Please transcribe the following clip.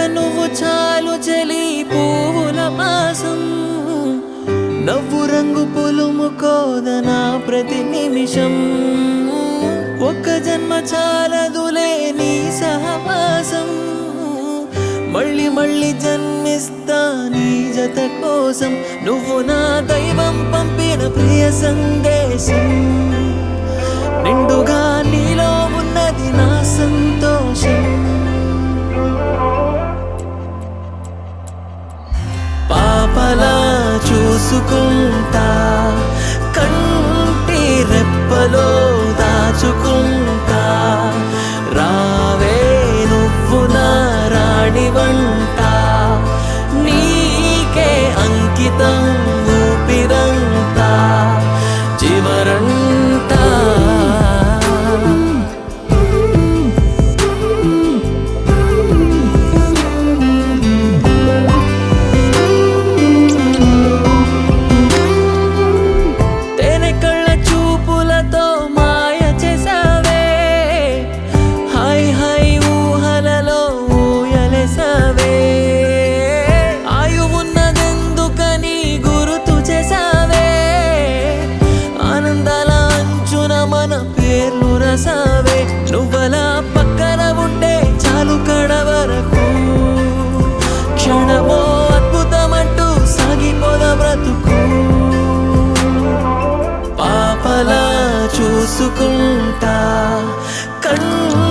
నువ్వు చాలు చలి పువ్వుల మాసం నవ్వు రంగు పులుముకోదనా ప్రతి నిమిషం ఒక్క జన్మ చాలదులే నీ సహవాసం మళ్ళీ మళ్ళీ జన్మిస్తా నీ జత కోసం నువ్వు నా దైవం పంపిన ప్రియ సందేశం నిండుగా నీలో ఉన్నది నా సంతోషం పాపలా చూసుకుంటా కంటి రెప్పలో దాచుకుంటా రావే నువ్వు నా రాణి వంట నీకే అంకితం ఊపిరంతా చివరంతా నువ్వలా పక్కన ఉంటే చాలు కడవరకు క్షణమో అద్భుతమంటూ సాగిపోద బ్రతుకు పాపలా చూసుకుంటా కన్ను